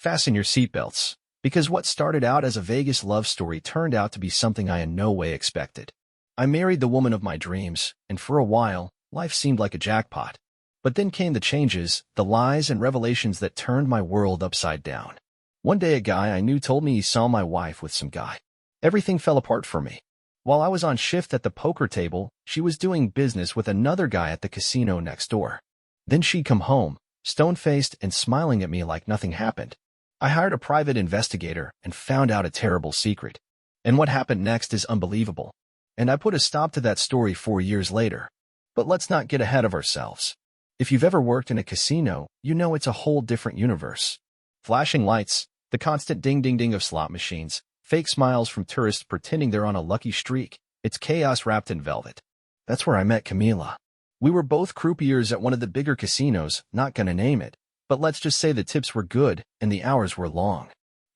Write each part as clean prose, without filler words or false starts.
Fasten your seatbelts, because what started out as a Vegas love story turned out to be something I in no way expected. I married the woman of my dreams, and for a while, life seemed like a jackpot. But then came the changes, the lies and revelations that turned my world upside down. One day a guy I knew told me he saw my wife with some guy. Everything fell apart for me. While I was on shift at the poker table, she was doing business with another guy at the casino next door. Then she'd come home, stone-faced and smiling at me like nothing happened. I hired a private investigator and found out a terrible secret. And what happened next is unbelievable. And I put a stop to that story 4 years later. But let's not get ahead of ourselves. If you've ever worked in a casino, you know it's a whole different universe. Flashing lights, the constant ding-ding-ding of slot machines, fake smiles from tourists pretending they're on a lucky streak. It's chaos wrapped in velvet. That's where I met Camila. We were both croupiers at one of the bigger casinos, not gonna name it, but let's just say the tips were good and the hours were long.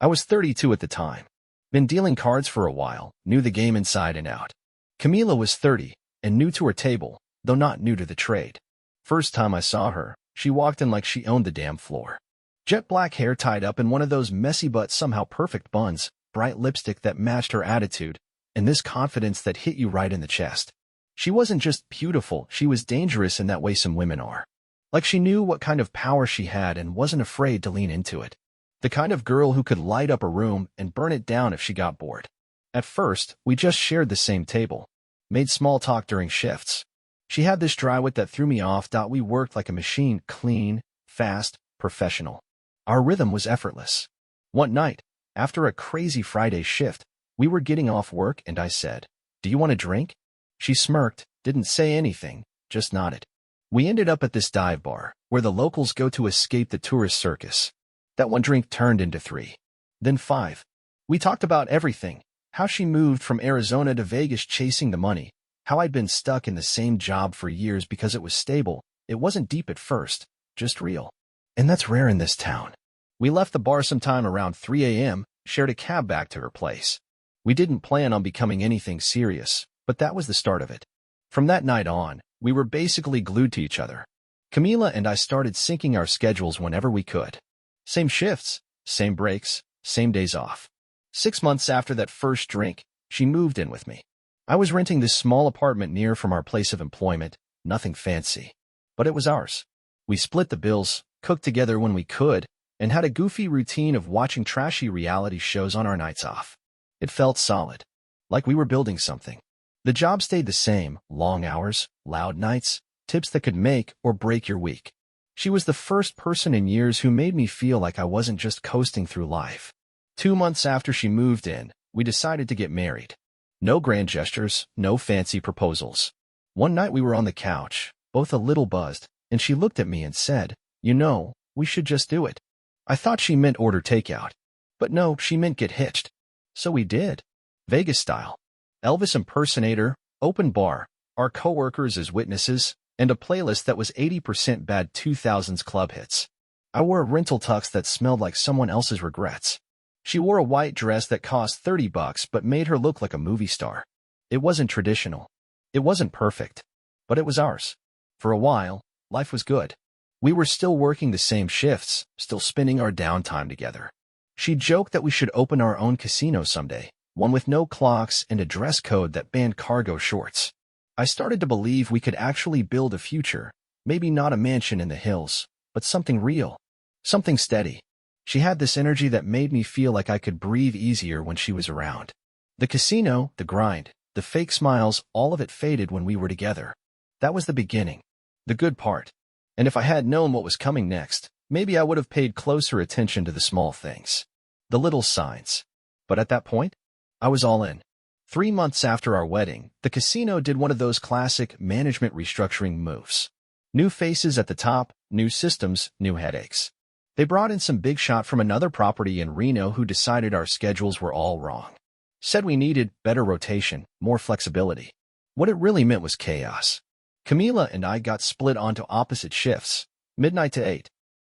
I was 32 at the time. Been dealing cards for a while, knew the game inside and out. Camila was 30 and new to her table, though not new to the trade. First time I saw her, she walked in like she owned the damn floor. Jet black hair tied up in one of those messy but somehow perfect buns, bright lipstick that matched her attitude, and this confidence that hit you right in the chest. She wasn't just beautiful, she was dangerous in that way some women are. Like she knew what kind of power she had and wasn't afraid to lean into it. The kind of girl who could light up a room and burn it down if she got bored. At first, we just shared the same table. Made small talk during shifts. She had this dry wit that threw me off. We worked like a machine, clean, fast, professional. Our rhythm was effortless. One night, after a crazy Friday shift, we were getting off work and I said, "Do you want a drink?" She smirked, didn't say anything, just nodded. We ended up at this dive bar, where the locals go to escape the tourist circus. That one drink turned into 3. Then 5. We talked about everything. How she moved from Arizona to Vegas chasing the money. How I'd been stuck in the same job for years because it was stable. It wasn't deep at first, just real. And that's rare in this town. We left the bar sometime around 3 a.m., shared a cab back to her place. We didn't plan on becoming anything serious, but that was the start of it. From that night on, we were basically glued to each other. Camila and I started syncing our schedules whenever we could. Same shifts, same breaks, same days off. 6 months after that first drink, she moved in with me. I was renting this small apartment near from our place of employment, nothing fancy. But it was ours. We split the bills, cooked together when we could, and had a goofy routine of watching trashy reality shows on our nights off. It felt solid. Like we were building something. The job stayed the same, long hours, loud nights, tips that could make or break your week. She was the first person in years who made me feel like I wasn't just coasting through life. 2 months after she moved in, we decided to get married. No grand gestures, no fancy proposals. One night we were on the couch, both a little buzzed, and she looked at me and said, "You know, we should just do it." I thought she meant order takeout. But no, she meant get hitched. So we did. Vegas style. Elvis impersonator, open bar, our coworkers as witnesses, and a playlist that was 80% bad 2000s club hits. I wore a rental tux that smelled like someone else's regrets. She wore a white dress that cost $30 but made her look like a movie star. It wasn't traditional. It wasn't perfect. But it was ours. For a while, life was good. We were still working the same shifts, still spending our downtime together. She joked that we should open our own casino someday, one with no clocks and a dress code that banned cargo shorts. I started to believe we could actually build a future, maybe not a mansion in the hills, but something real, something steady. She had this energy that made me feel like I could breathe easier when she was around. The casino, the grind, the fake smiles, all of it faded when we were together. That was the beginning, the good part. And if I had known what was coming next, maybe I would have paid closer attention to the small things, the little signs. But at that point, I was all in. 3 months after our wedding, the casino did one of those classic management restructuring moves. New faces at the top, new systems, new headaches. They brought in some big shot from another property in Reno who decided our schedules were all wrong. Said we needed better rotation, more flexibility. What it really meant was chaos. Camila and I got split onto opposite shifts, midnight to 8.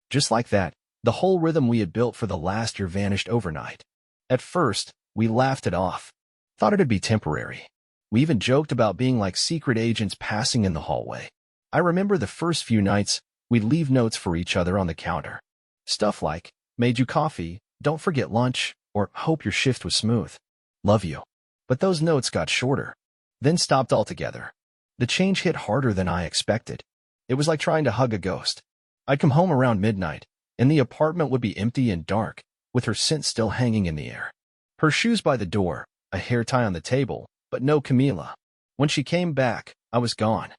Just like that, the whole rhythm we had built for the last year vanished overnight. At first, we laughed it off. Thought it'd be temporary. We even joked about being like secret agents passing in the hallway. I remember the first few nights, we'd leave notes for each other on the counter. Stuff like, Made you coffee, don't forget lunch, or hope your shift was smooth. Love you. But those notes got shorter, then stopped altogether. The change hit harder than I expected. It was like trying to hug a ghost. I'd come home around midnight, and the apartment would be empty and dark, with her scent still hanging in the air. Her shoes by the door, a hair tie on the table, but no Camila. When she came back, I was gone.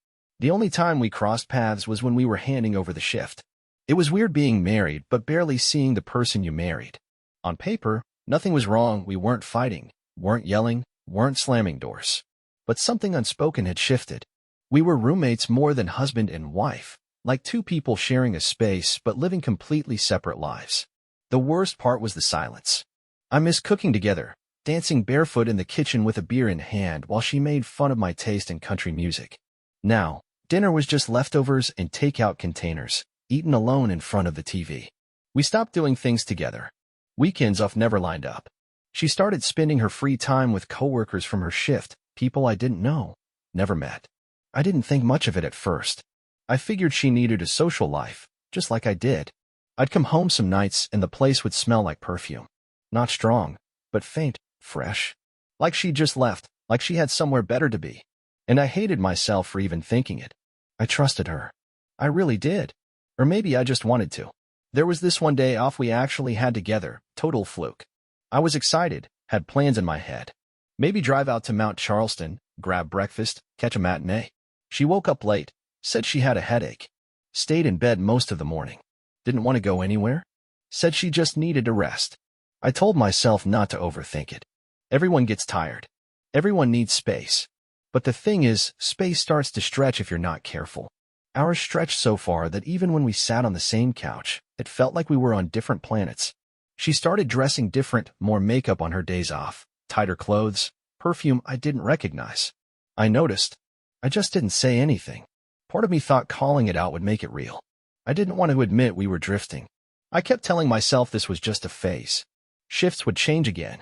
The only time we crossed paths was when we were handing over the shift. It was weird being married, but barely seeing the person you married. On paper, nothing was wrong. We weren't fighting, weren't yelling, weren't slamming doors. But something unspoken had shifted. We were roommates more than husband and wife, like two people sharing a space but living completely separate lives. The worst part was the silence. I missed cooking together, dancing barefoot in the kitchen with a beer in hand while she made fun of my taste in country music. Now, dinner was just leftovers in takeout containers, eaten alone in front of the TV. We stopped doing things together. Weekends off never lined up. She started spending her free time with coworkers from her shift, people I didn't know, never met. I didn't think much of it at first. I figured she needed a social life, just like I did. I'd come home some nights and the place would smell like perfume. Not strong, but faint, fresh. Like she'd just left, like she had somewhere better to be. And I hated myself for even thinking it. I trusted her. I really did. Or maybe I just wanted to. There was this one day off we actually had together, total fluke. I was excited, had plans in my head. Maybe drive out to Mount Charleston, grab breakfast, catch a matinee. She woke up late, said she had a headache. Stayed in bed most of the morning. Didn't want to go anywhere. Said she just needed to rest. I told myself not to overthink it. Everyone gets tired. Everyone needs space. But the thing is, space starts to stretch if you're not careful. Ours stretched so far that even when we sat on the same couch, it felt like we were on different planets. She started dressing different, more makeup on her days off, tighter clothes, perfume I didn't recognize. I noticed. I just didn't say anything. Part of me thought calling it out would make it real. I didn't want to admit we were drifting. I kept telling myself this was just a phase. Shifts would change again.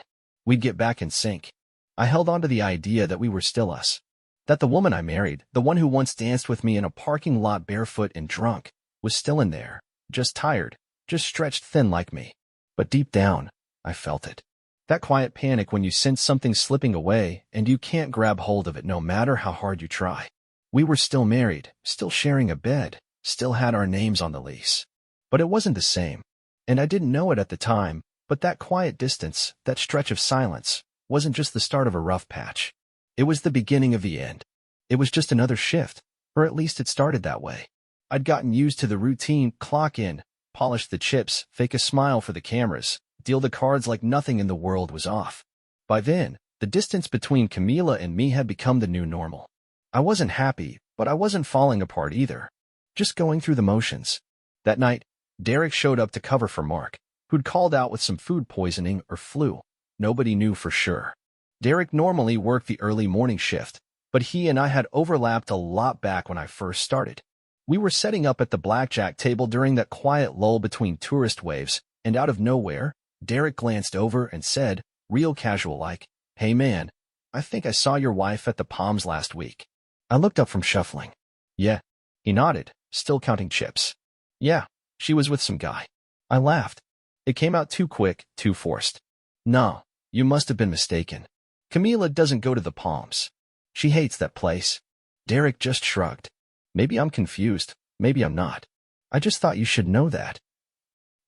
We'd get back in sync. I held on to the idea that we were still us. That the woman I married, the one who once danced with me in a parking lot barefoot and drunk, was still in there, just tired, just stretched thin like me. But deep down, I felt it. That quiet panic when you sense something slipping away and you can't grab hold of it no matter how hard you try. We were still married, still sharing a bed, still had our names on the lease. But it wasn't the same. And I didn't know it at the time, but that quiet distance, that stretch of silence, wasn't just the start of a rough patch. It was the beginning of the end. It was just another shift, or at least it started that way. I'd gotten used to the routine, clock in, polish the chips, fake a smile for the cameras, deal the cards like nothing in the world was off. By then, the distance between Camila and me had become the new normal. I wasn't happy, but I wasn't falling apart either. Just going through the motions. That night, Derek showed up to cover for Mark, who'd called out with some food poisoning or flu. Nobody knew for sure. Derek normally worked the early morning shift, but he and I had overlapped a lot back when I first started. We were setting up at the blackjack table during that quiet lull between tourist waves, and out of nowhere, Derek glanced over and said, real casual like, "Hey man, I think I saw your wife at the Palms last week." I looked up from shuffling. "Yeah." He nodded, still counting chips. "Yeah, she was with some guy." I laughed. It came out too quick, too forced. "No, you must have been mistaken. Camila doesn't go to the Palms. She hates that place." Derek just shrugged. "Maybe I'm confused. Maybe I'm not. I just thought you should know that."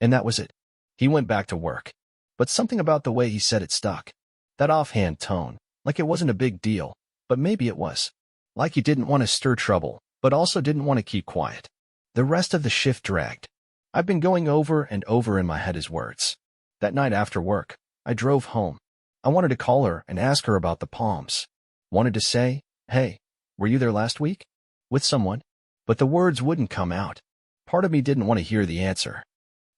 And that was it. He went back to work. But something about the way he said it stuck. That offhand tone, like it wasn't a big deal, but maybe it was. Like he didn't want to stir trouble, but also didn't want to keep quiet. The rest of the shift dragged. I've been going over and over in my head his words. That night after work, I drove home. I wanted to call her and ask her about the Palms. Wanted to say, "Hey, were you there last week? With someone?" But the words wouldn't come out. Part of me didn't want to hear the answer.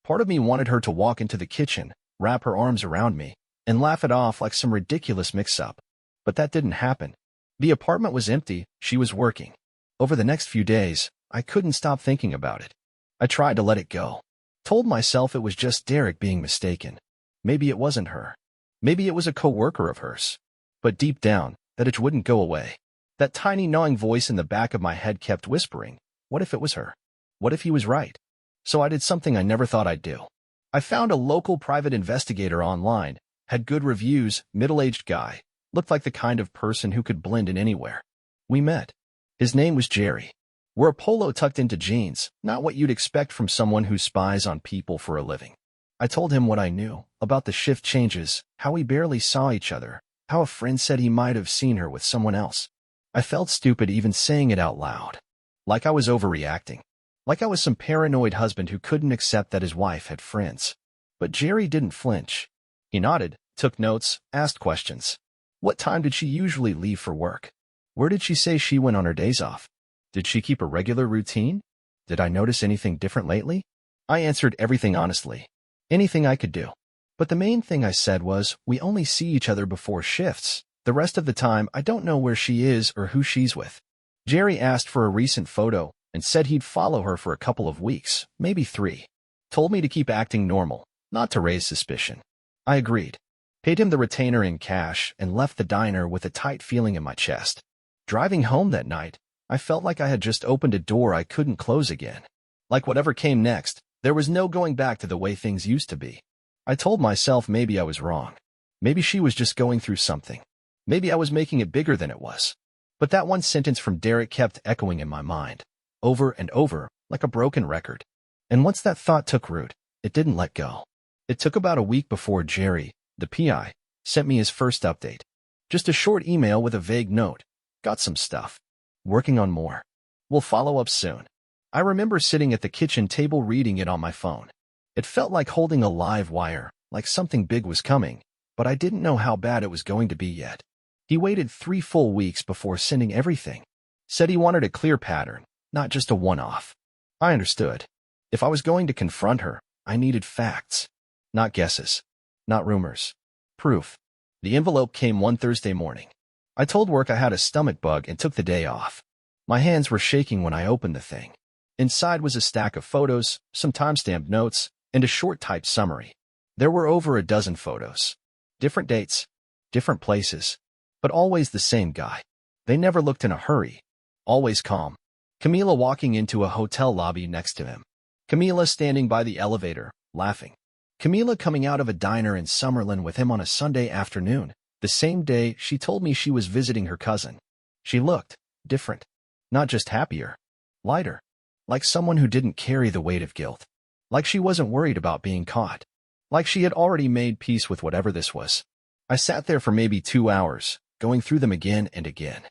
Part of me wanted her to walk into the kitchen, wrap her arms around me, and laugh it off like some ridiculous mix-up. But that didn't happen. The apartment was empty, she was working. Over the next few days, I couldn't stop thinking about it. I tried to let it go. Told myself it was just Derek being mistaken. Maybe it wasn't her. Maybe it was a coworker of hers. But deep down, that itch wouldn't go away. That tiny gnawing voice in the back of my head kept whispering, what if it was her? What if he was right? So I did something I never thought I'd do. I found a local private investigator online, had good reviews, middle-aged guy, looked like the kind of person who could blend in anywhere. We met. His name was Jerry. Wore a polo tucked into jeans, not what you'd expect from someone who spies on people for a living. I told him what I knew, about the shift changes, how we barely saw each other, how a friend said he might have seen her with someone else. I felt stupid even saying it out loud. Like I was overreacting. Like I was some paranoid husband who couldn't accept that his wife had friends. But Jerry didn't flinch. He nodded, took notes, asked questions. What time did she usually leave for work? Where did she say she went on her days off? Did she keep a regular routine? Did I notice anything different lately? I answered everything honestly. Anything I could do. But the main thing I said was, we only see each other before shifts. The rest of the time, I don't know where she is or who she's with. Jerry asked for a recent photo and said he'd follow her for a couple of weeks, maybe 3. Told me to keep acting normal, not to raise suspicion. I agreed. Paid him the retainer in cash and left the diner with a tight feeling in my chest. Driving home that night, I felt like I had just opened a door I couldn't close again. Like whatever came next, there was no going back to the way things used to be. I told myself maybe I was wrong. Maybe she was just going through something. Maybe I was making it bigger than it was. But that one sentence from Derek kept echoing in my mind, over and over, like a broken record. And once that thought took root, it didn't let go. It took about a week before Jerry, the PI, sent me his first update. Just a short email with a vague note. Got some stuff. Working on more. We'll follow up soon. I remember sitting at the kitchen table reading it on my phone. It felt like holding a live wire, like something big was coming, but I didn't know how bad it was going to be yet. He waited 3 full weeks before sending everything. Said he wanted a clear pattern, not just a one-off. I understood. If I was going to confront her, I needed facts. Not guesses. Not rumors. Proof. The envelope came one Thursday morning. I told work I had a stomach bug and took the day off. My hands were shaking when I opened the thing. Inside was a stack of photos, some timestamped notes, and a short typed summary. There were over a dozen photos. Different dates, different places, but always the same guy. They never looked in a hurry. Always calm. Camila walking into a hotel lobby next to him. Camila standing by the elevator, laughing. Camila coming out of a diner in Summerlin with him on a Sunday afternoon, the same day she told me she was visiting her cousin. She looked different. Not just happier. Lighter. Like someone who didn't carry the weight of guilt. Like she wasn't worried about being caught. Like she had already made peace with whatever this was. I sat there for maybe 2 hours, going through them again and again.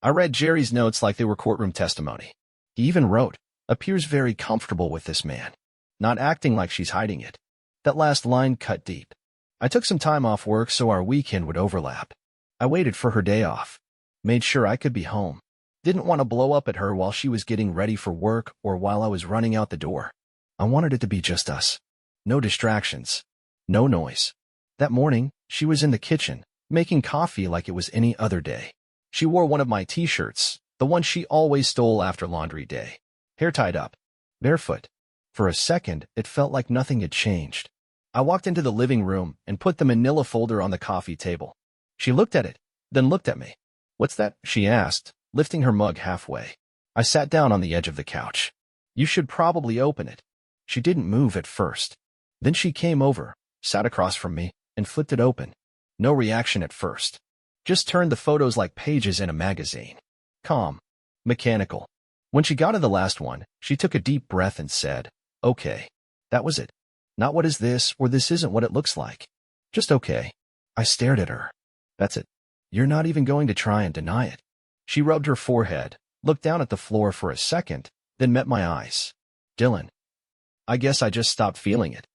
I read Jerry's notes like they were courtroom testimony. He even wrote, appears very comfortable with this man. Not acting like she's hiding it. That last line cut deep. I took some time off work so our weekend would overlap. I waited for her day off. Made sure I could be home. Didn't want to blow up at her while she was getting ready for work or while I was running out the door. I wanted it to be just us. No distractions. No noise. That morning, she was in the kitchen, making coffee like it was any other day. She wore one of my t-shirts, the one she always stole after laundry day. Hair tied up. Barefoot. For a second, it felt like nothing had changed. I walked into the living room and put the manila folder on the coffee table. She looked at it, then looked at me. What's that? She asked, lifting her mug halfway. I sat down on the edge of the couch. You should probably open it. She didn't move at first. Then she came over, sat across from me, and flipped it open. No reaction at first. Just turned the photos like pages in a magazine. Calm. Mechanical. When she got to the last one, she took a deep breath and said, okay. That was it. Not what is this or this isn't what it looks like. Just okay. I stared at her. That's it. You're not even going to try and deny it. She rubbed her forehead, looked down at the floor for a second, then met my eyes. Dylan. I guess I just stopped feeling it.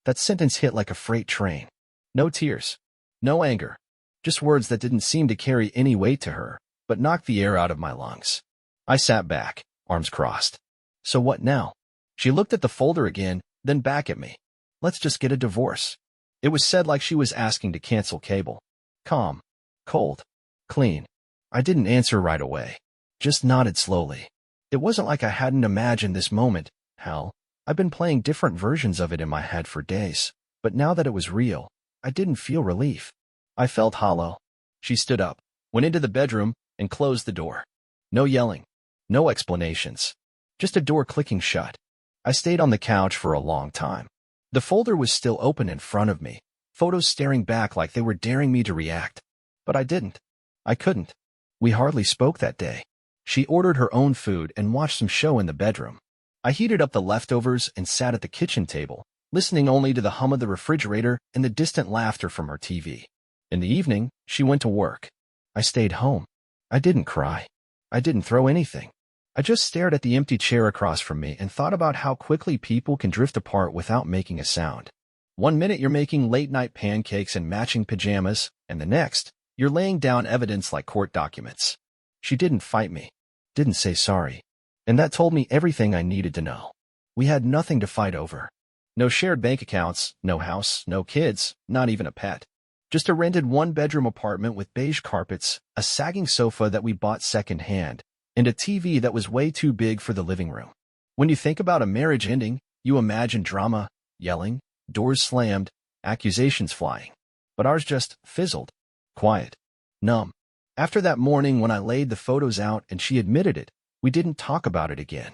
That sentence hit like a freight train. No tears. No anger. Just words that didn't seem to carry any weight to her, but knocked the air out of my lungs. I sat back, arms crossed. So what now? She looked at the folder again, then back at me. Let's just get a divorce. It was said like she was asking to cancel cable. Calm. Cold. Clean. I didn't answer right away. Just nodded slowly. It wasn't like I hadn't imagined this moment. Hell, I've been playing different versions of it in my head for days. But now that it was real, I didn't feel relief. I felt hollow. She stood up, went into the bedroom, and closed the door. No yelling. No explanations. Just a door clicking shut. I stayed on the couch for a long time. The folder was still open in front of me, photos staring back like they were daring me to react. But I didn't. I couldn't. We hardly spoke that day. She ordered her own food and watched some show in the bedroom. I heated up the leftovers and sat at the kitchen table, listening only to the hum of the refrigerator and the distant laughter from her TV. In the evening, she went to work. I stayed home. I didn't cry. I didn't throw anything. I just stared at the empty chair across from me and thought about how quickly people can drift apart without making a sound. One minute you're making late-night pancakes and matching pajamas, and the next, you're laying down evidence like court documents. She didn't fight me, didn't say sorry, and that told me everything I needed to know. We had nothing to fight over. No shared bank accounts, no house, no kids, not even a pet. Just a rented one-bedroom apartment with beige carpets, a sagging sofa that we bought second-hand, and a TV that was way too big for the living room. When you think about a marriage ending, you imagine drama, yelling, doors slammed, accusations flying. But ours just fizzled. Quiet. Numb. After that morning when I laid the photos out and she admitted it, we didn't talk about it again.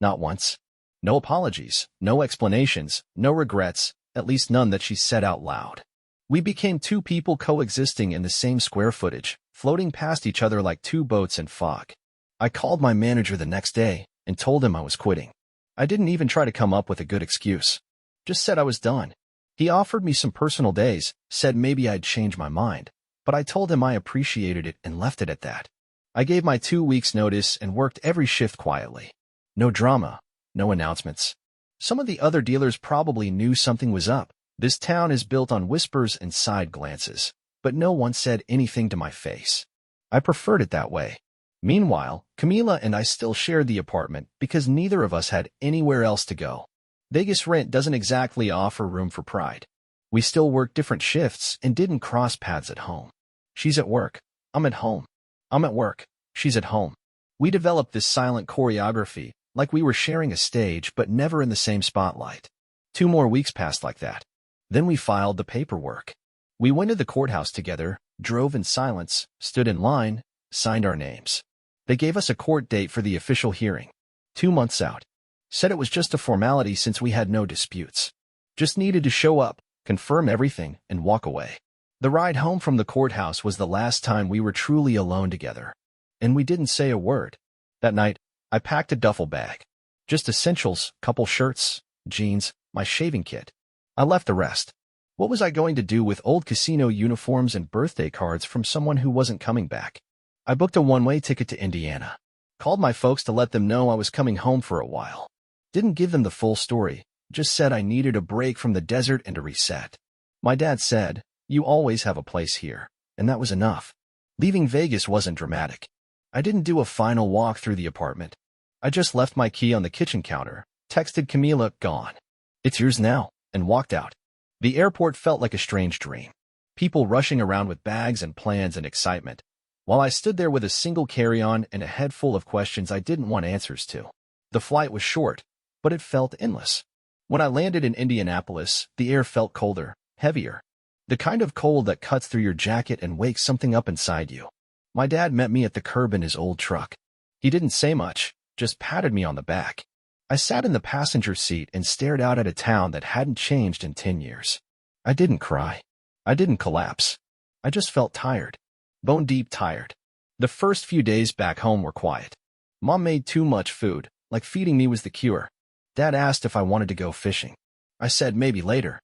Not once. No apologies, no explanations, no regrets, at least none that she said out loud. We became two people coexisting in the same square footage, floating past each other like two boats in fog. I called my manager the next day and told him I was quitting. I didn't even try to come up with a good excuse. Just said I was done. He offered me some personal days, said maybe I'd change my mind, but I told him I appreciated it and left it at that. I gave my 2 weeks' notice and worked every shift quietly. No drama, no announcements. Some of the other dealers probably knew something was up. This town is built on whispers and side glances, but no one said anything to my face. I preferred it that way. Meanwhile, Camila and I still shared the apartment because neither of us had anywhere else to go. Vegas rent doesn't exactly offer room for pride. We still worked different shifts and didn't cross paths at home. She's at work. I'm at home. I'm at work. She's at home. We developed this silent choreography, like we were sharing a stage but never in the same spotlight. 2 more weeks passed like that. Then we filed the paperwork. We went to the courthouse together, drove in silence, stood in line, signed our names. They gave us a court date for the official hearing. 2 months out. Said it was just a formality since we had no disputes. Just needed to show up, confirm everything, and walk away. The ride home from the courthouse was the last time we were truly alone together. And we didn't say a word. That night, I packed a duffel bag. Just essentials, couple shirts, jeans, my shaving kit. I left the rest. What was I going to do with old casino uniforms and birthday cards from someone who wasn't coming back? I booked a one-way ticket to Indiana. Called my folks to let them know I was coming home for a while. Didn't give them the full story, just said I needed a break from the desert and a reset. My dad said, "You always have a place here," and that was enough. Leaving Vegas wasn't dramatic. I didn't do a final walk through the apartment. I just left my key on the kitchen counter, texted Camila, "Gone. It's yours now," and walked out. The airport felt like a strange dream. People rushing around with bags and plans and excitement, while I stood there with a single carry-on and a head full of questions I didn't want answers to. The flight was short, but it felt endless. When I landed in Indianapolis, the air felt colder, heavier. The kind of cold that cuts through your jacket and wakes something up inside you. My dad met me at the curb in his old truck. He didn't say much, just patted me on the back. I sat in the passenger seat and stared out at a town that hadn't changed in 10 years. I didn't cry. I didn't collapse. I just felt tired. Bone-deep tired. The first few days back home were quiet. Mom made too much food, like feeding me was the cure. Dad asked if I wanted to go fishing. I said maybe later.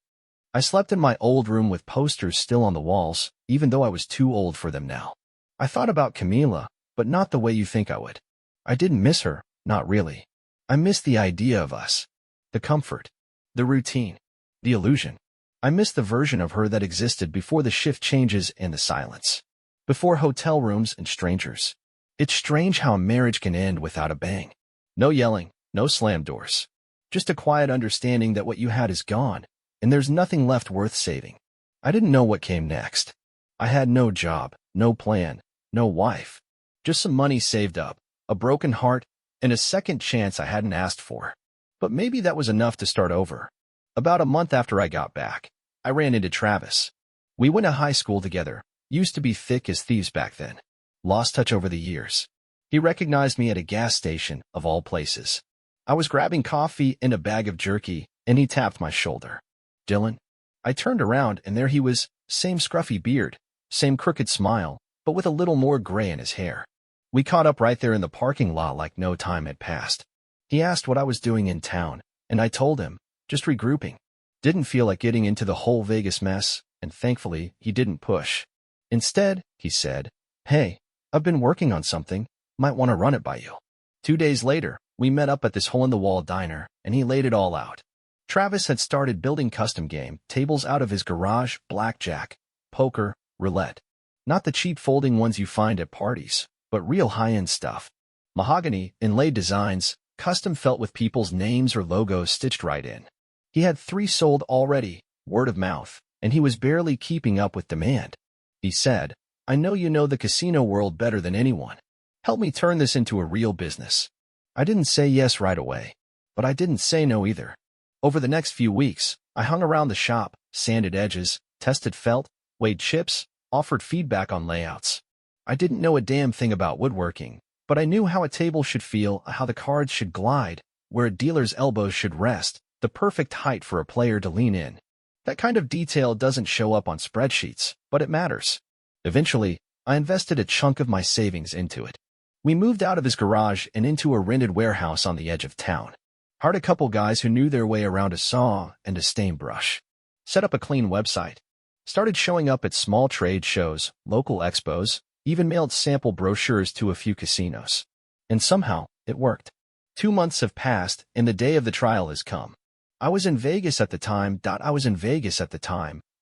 I slept in my old room with posters still on the walls, even though I was too old for them now. I thought about Camila, but not the way you think I would. I didn't miss her, not really. I missed the idea of us. The comfort. The routine. The illusion. I missed the version of her that existed before the shift changes and the silence. Before hotel rooms and strangers. It's strange how a marriage can end without a bang. No yelling, no slam doors. Just a quiet understanding that what you had is gone, and there's nothing left worth saving. I didn't know what came next. I had no job, no plan, no wife. Just some money saved up, a broken heart, and a second chance I hadn't asked for. But maybe that was enough to start over. About a month after I got back, I ran into Travis. We went to high school together, used to be thick as thieves back then. Lost touch over the years. He recognized me at a gas station, of all places. I was grabbing coffee and a bag of jerky, and he tapped my shoulder. Dylan. I turned around and there he was, same scruffy beard, same crooked smile, but with a little more gray in his hair. We caught up right there in the parking lot like no time had passed. He asked what I was doing in town, and I told him, just regrouping. Didn't feel like getting into the whole Vegas mess, and thankfully, he didn't push. Instead, he said, "Hey, I've been working on something, might want to run it by you." 2 days later, we met up at this hole-in-the-wall diner, and he laid it all out. Travis had started building custom game tables out of his garage, blackjack, poker, roulette. Not the cheap folding ones you find at parties, but real high-end stuff. Mahogany, inlaid designs, custom felt with people's names or logos stitched right in. He had 3 sold already, word of mouth, and he was barely keeping up with demand. He said, "I know you know the casino world better than anyone. Help me turn this into a real business." I didn't say yes right away, but I didn't say no either. Over the next few weeks, I hung around the shop, sanded edges, tested felt, weighed chips, offered feedback on layouts. I didn't know a damn thing about woodworking, but I knew how a table should feel, how the cards should glide, where a dealer's elbows should rest, the perfect height for a player to lean in. That kind of detail doesn't show up on spreadsheets, but it matters. Eventually, I invested a chunk of my savings into it. We moved out of his garage and into a rented warehouse on the edge of town. Hired a couple guys who knew their way around a saw and a stain brush. Set up a clean website. Started showing up at small trade shows, local expos, even mailed sample brochures to a few casinos. And somehow, it worked. 2 months have passed, and the day of the trial has come. I was in Vegas at the time.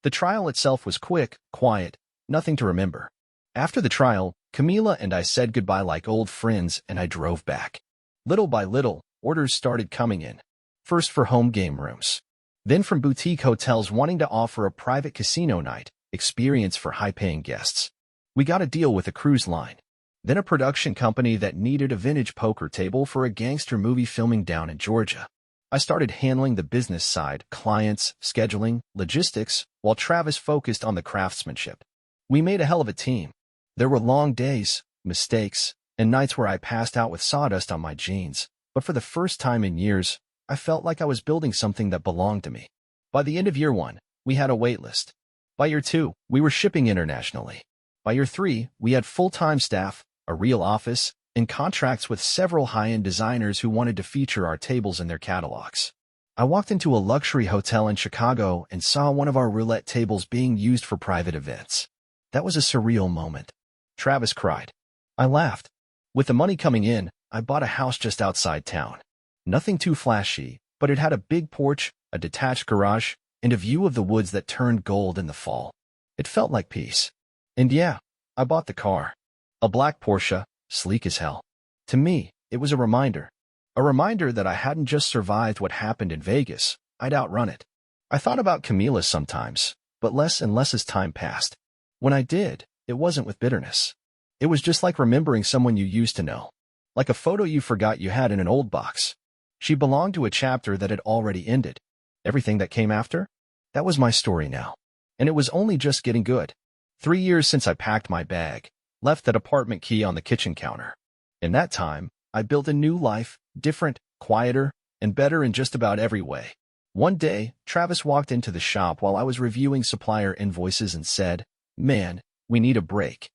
The trial itself was quick, quiet, nothing to remember. After the trial, Camila and I said goodbye like old friends, and I drove back. Little by little, orders started coming in. First for home game rooms. Then from boutique hotels wanting to offer a private casino night experience for high-paying guests. We got a deal with a cruise line. Then a production company that needed a vintage poker table for a gangster movie filming down in Georgia. I started handling the business side, clients, scheduling, logistics, while Travis focused on the craftsmanship. We made a hell of a team. There were long days, mistakes, and nights where I passed out with sawdust on my jeans, but for the first time in years, I felt like I was building something that belonged to me. By the end of year 1, we had a wait list. By year 2, we were shipping internationally. By year 3, we had full-time staff, a real office, and contracts with several high-end designers who wanted to feature our tables in their catalogs. I walked into a luxury hotel in Chicago and saw one of our roulette tables being used for private events. That was a surreal moment. Travis cried. I laughed. With the money coming in, I bought a house just outside town. Nothing too flashy, but it had a big porch, a detached garage, and a view of the woods that turned gold in the fall. It felt like peace. And yeah, I bought the car. A black Porsche, sleek as hell. To me, it was a reminder. A reminder that I hadn't just survived what happened in Vegas, I'd outrun it. I thought about Camila sometimes, but less and less as time passed. When I did, it wasn't with bitterness. It was just like remembering someone you used to know. Like a photo you forgot you had in an old box. She belonged to a chapter that had already ended. Everything that came after? That was my story now. And it was only just getting good. 3 years since I packed my bag, left that apartment key on the kitchen counter. In that time, I built a new life, different, quieter, and better in just about every way. One day, Travis walked into the shop while I was reviewing supplier invoices and said, "Man, we need a break.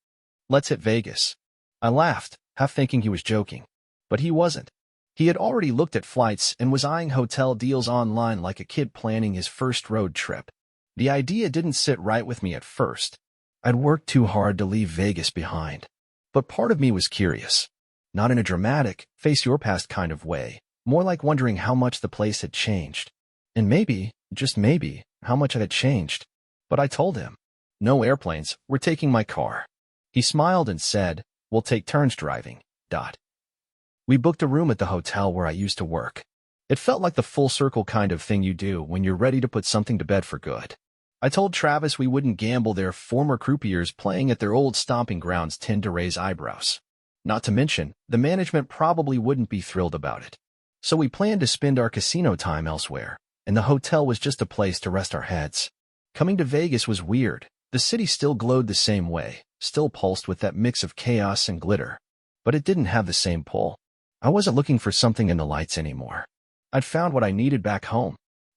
Let's hit Vegas." I laughed, half thinking he was joking. But he wasn't. He had already looked at flights and was eyeing hotel deals online like a kid planning his first road trip. The idea didn't sit right with me at first. I'd worked too hard to leave Vegas behind. But part of me was curious. Not in a dramatic, face-your-past kind of way, more like wondering how much the place had changed. And maybe, just maybe, how much it had changed. But I told him, "No airplanes, we're taking my car." He smiled and said, "We'll take turns driving." We booked a room at the hotel where I used to work. It felt like the full-circle kind of thing you do when you're ready to put something to bed for good. I told Travis we wouldn't gamble there. Former croupiers playing at their old stomping grounds tend to raise eyebrows. Not to mention, the management probably wouldn't be thrilled about it. So we planned to spend our casino time elsewhere, and the hotel was just a place to rest our heads. Coming to Vegas was weird. The city still glowed the same way, still pulsed with that mix of chaos and glitter. But it didn't have the same pull. I wasn't looking for something in the lights anymore. I'd found what I needed back home.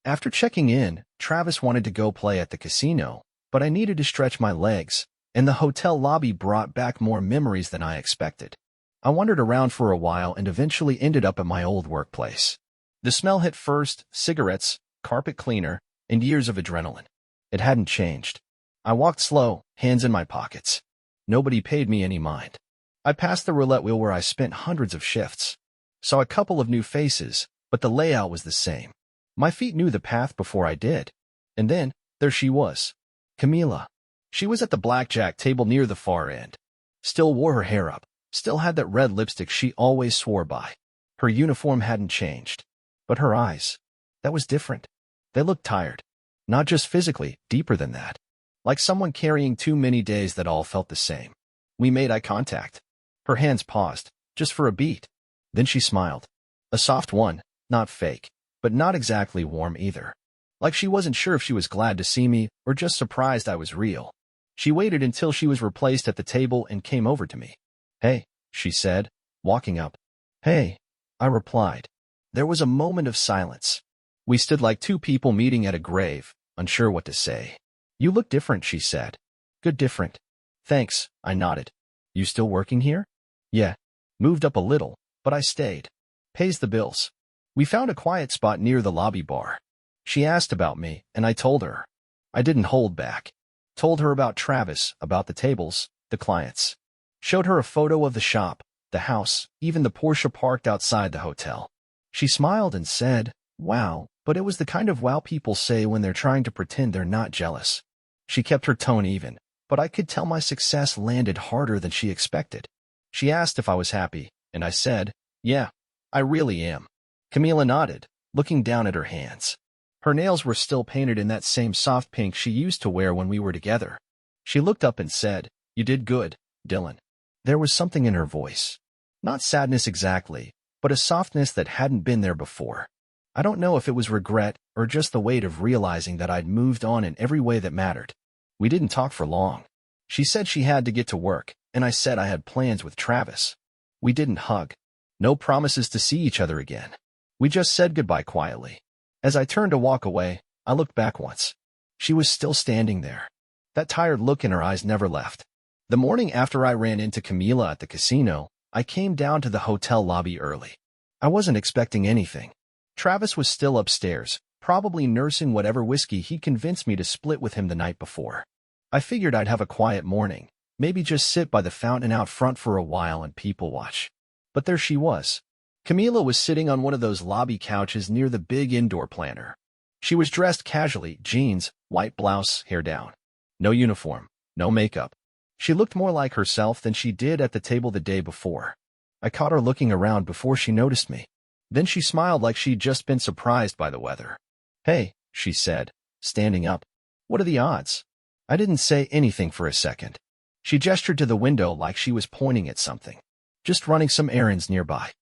After checking in, Travis wanted to go play at the casino, but I needed to stretch my legs, and the hotel lobby brought back more memories than I expected. I wandered around for a while and eventually ended up at my old workplace. The smell hit first: cigarettes, carpet cleaner, and years of adrenaline. It hadn't changed. I walked slow, hands in my pockets. Nobody paid me any mind. I passed the roulette wheel where I spent hundreds of shifts. Saw a couple of new faces, but the layout was the same. My feet knew the path before I did. And then, there she was. Camila. She was at the blackjack table near the far end. Still wore her hair up. Still had that red lipstick she always swore by. Her uniform hadn't changed. But her eyes. That was different. They looked tired. Not just physically, deeper than that. Like someone carrying too many days that all felt the same. We made eye contact. Her hands paused, just for a beat. Then she smiled. A soft one, not fake, but not exactly warm either. Like she wasn't sure if she was glad to see me or just surprised I was real. She waited until she was replaced at the table and came over to me. "Hey," she said, walking up. "Hey," I replied. There was a moment of silence. We stood like two people meeting at a grave, unsure what to say. "You look different," she said. "Good different." "Thanks," I nodded. "You still working here?" "Yeah." Moved up a little, but I stayed. "Pays the bills." We found a quiet spot near the lobby bar. She asked about me, and I told her. I didn't hold back. Told her about Travis, about the tables, the clients. Showed her a photo of the shop, the house, even the Porsche parked outside the hotel. She smiled and said, "Wow," but it was the kind of wow people say when they're trying to pretend they're not jealous. She kept her tone even, but I could tell my success landed harder than she expected. She asked if I was happy, and I said, "Yeah, I really am." Camila nodded, looking down at her hands. Her nails were still painted in that same soft pink she used to wear when we were together. She looked up and said, "You did good, Dylan." There was something in her voice. Not sadness exactly, but a softness that hadn't been there before. I don't know if it was regret or just the weight of realizing that I'd moved on in every way that mattered. We didn't talk for long. She said she had to get to work, and I said I had plans with Travis. We didn't hug. No promises to see each other again. We just said goodbye quietly. As I turned to walk away, I looked back once. She was still standing there. That tired look in her eyes never left. The morning after I ran into Camila at the casino, I came down to the hotel lobby early. I wasn't expecting anything. Travis was still upstairs, probably nursing whatever whiskey he convinced me to split with him the night before. I figured I'd have a quiet morning, maybe just sit by the fountain out front for a while and people watch. But there she was. Camila was sitting on one of those lobby couches near the big indoor planter. She was dressed casually, jeans, white blouse, hair down. No uniform, no makeup. She looked more like herself than she did at the table the day before. I caught her looking around before she noticed me. Then she smiled like she'd just been surprised by the weather. "Hey," she said, standing up. "What are the odds?" I didn't say anything for a second. She gestured to the window like she was pointing at something. "Just running some errands nearby.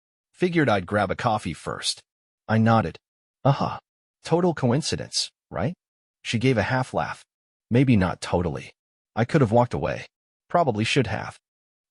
Figured I'd grab a coffee first." I nodded. "Uh-huh. Total coincidence, right?" She gave a half laugh. "Maybe not totally. I could have walked away. Probably should have.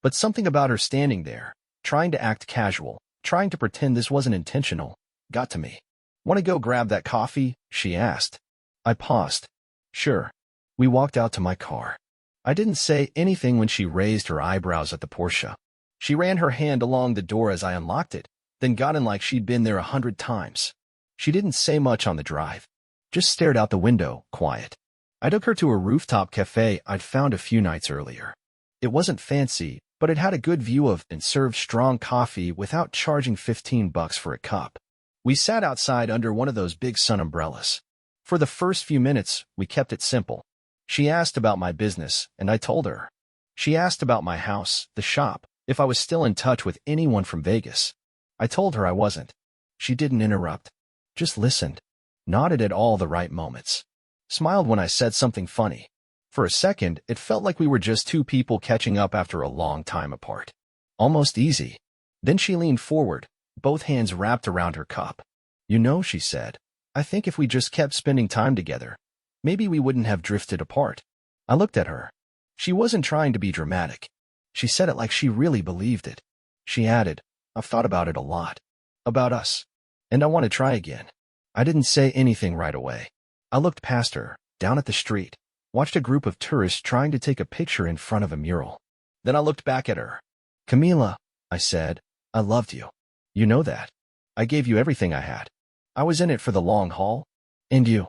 But something about her standing there, trying to act casual, trying to pretend this wasn't intentional, got to me." "Want to go grab that coffee?" she asked. I paused. "Sure." We walked out to my car. I didn't say anything when she raised her eyebrows at the Porsche. She ran her hand along the door as I unlocked it, then got in like she'd been there 100 times. She didn't say much on the drive. Just stared out the window, quiet. I took her to a rooftop cafe I'd found a few nights earlier. It wasn't fancy, but it had a good view of and served strong coffee without charging $15 for a cup. We sat outside under one of those big sun umbrellas. For the first few minutes, we kept it simple. She asked about my business, and I told her. She asked about my house, the shop, if I was still in touch with anyone from Vegas. I told her I wasn't. She didn't interrupt. Just listened. Nodded at all the right moments. Smiled when I said something funny. For a second, it felt like we were just two people catching up after a long time apart. Almost easy. Then she leaned forward, both hands wrapped around her cup. "You know," she said, "I think if we just kept spending time together, maybe we wouldn't have drifted apart." I looked at her. She wasn't trying to be dramatic. She said it like she really believed it. She added, "I've thought about it a lot. About us. And I want to try again." I didn't say anything right away. I looked past her, down at the street, watched a group of tourists trying to take a picture in front of a mural. Then I looked back at her. Camila, I said, I loved you. You know that. I gave you everything I had. I was in it for the long haul. And you.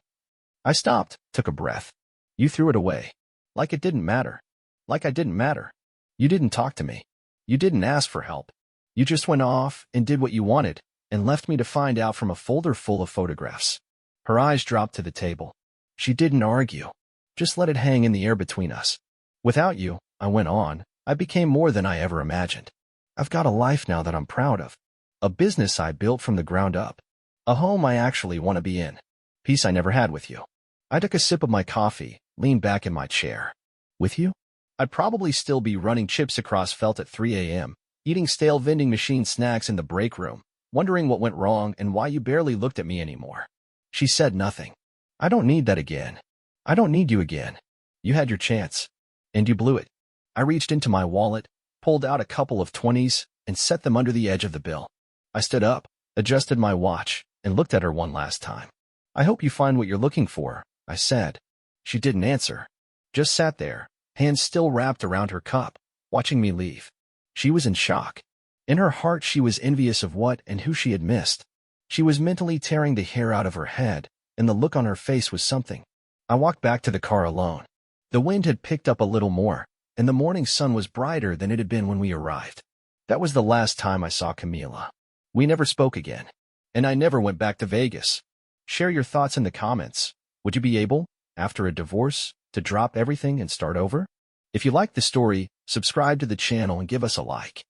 I stopped, took a breath. You threw it away. Like it didn't matter. Like I didn't matter. You didn't talk to me. You didn't ask for help. You just went off and did what you wanted, and left me to find out from a folder full of photographs. Her eyes dropped to the table. She didn't argue. Just let it hang in the air between us. Without you, I went on, I became more than I ever imagined. I've got a life now that I'm proud of. A business I built from the ground up. A home I actually want to be in. Peace I never had with you. I took a sip of my coffee, leaned back in my chair. With you? I'd probably still be running chips across felt at 3 a.m., eating stale vending machine snacks in the break room, wondering what went wrong and why you barely looked at me anymore. She said nothing. I don't need that again. I don't need you again. You had your chance. And you blew it. I reached into my wallet, pulled out a couple of 20s, and set them under the edge of the bill. I stood up, adjusted my watch, and looked at her one last time. I hope you find what you're looking for, I said. She didn't answer. Just sat there, hands still wrapped around her cup, watching me leave. She was in shock. In her heart she was envious of what and who she had missed. She was mentally tearing the hair out of her head, and the look on her face was something. I walked back to the car alone. The wind had picked up a little more, and the morning sun was brighter than it had been when we arrived. That was the last time I saw Camila. We never spoke again, and I never went back to Vegas. Share your thoughts in the comments. Would you be able, after a divorce, to drop everything and start over? If you liked the story, subscribe to the channel and give us a like.